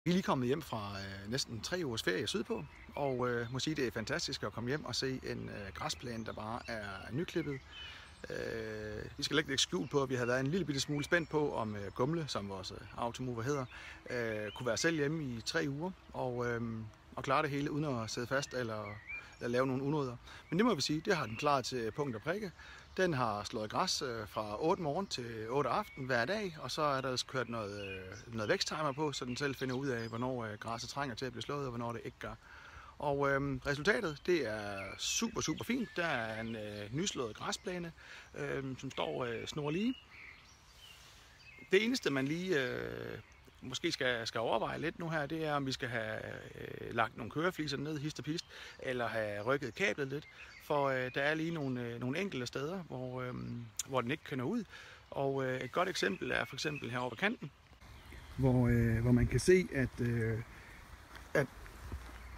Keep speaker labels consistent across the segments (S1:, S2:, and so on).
S1: Vi er lige kommet hjem fra næsten 3 ugers ferie sydpå, og må sige, det er fantastisk at komme hjem og se en græsplæne, der bare er nyklippet. Vi skal ikke lægge skjul på, at vi havde været en lille bitte smule spændt på, om Gumle, som vores automover hedder, kunne være selv hjemme i 3 uger og klare det hele uden at sidde fast eller lave nogle unåder. Men det må vi sige, det har den klaret til punkt og prikke. Den har slået græs fra 8 morgen til 8 aften hver dag, og så er der kørt noget væksttimer på, så den selv finder ud af, hvornår græsset trænger til at blive slået, og hvornår det ikke gør. Og resultatet, det er super fint. Der er en nyslået græsplæne, som står snorlige. Det eneste, man lige måske skal overveje lidt nu her, det er, om vi skal have lagt nogle kørefliser ned, hist og pist, eller have rykket kablet lidt. For der er lige nogle enkelte steder, hvor den ikke kan nå ud. Og et godt eksempel er for eksempel herovre ved kanten, hvor man kan se, at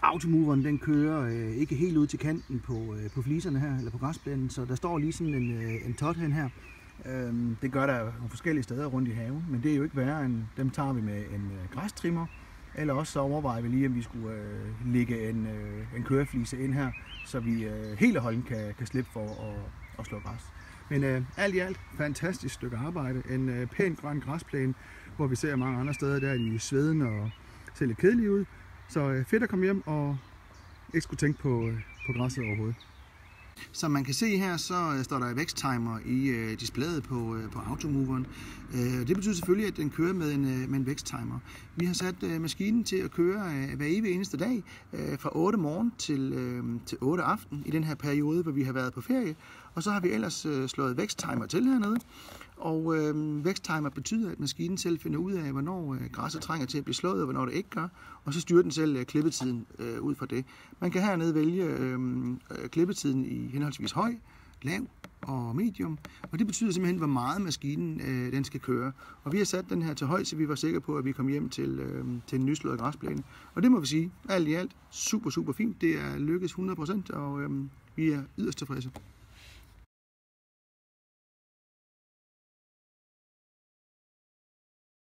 S1: automoveren den kører ikke helt ud til kanten på fliserne her, eller på græsplænen, så der står lige sådan en tot hen her. Det gør der nogle forskellige steder rundt i haven, men det er jo ikke værre end dem tager vi med en græstrimmer, eller også så overvejer vi lige, om vi skulle lægge en køreflise ind her, så vi helt og holdent kan slippe for at slå græs. Men alt i alt, fantastisk stykke arbejde. En pæn grøn græsplæne, hvor vi ser mange andre steder, der er de sveden og ser lidt kedelige ud. Så fedt at komme hjem og ikke skulle tænke på græsset overhovedet. Som man kan se her, så står der væksttimer i displayet på automoveren. Det betyder selvfølgelig, at den kører med en væksttimer. Vi har sat maskinen til at køre hver evig eneste dag fra 8 morgen til 8 aften i den her periode, hvor vi har været på ferie. Og så har vi ellers slået væksttimer til hernede. Og væksttimer betyder, at maskinen selv finder ud af, hvornår græsset trænger til at blive slået, og hvornår det ikke gør. Og så styrer den selv klippetiden ud fra det. Man kan hernede vælge klippetiden i henholdsvis høj, lav og medium. Og det betyder simpelthen, hvor meget maskinen den skal køre. Og vi har sat den her til høj, så vi var sikre på, at vi kom hjem til en nyslået græsplæne. Og det må vi sige, alt i alt super fint. Det er lykkes 100%, og vi er yderst tilfredse.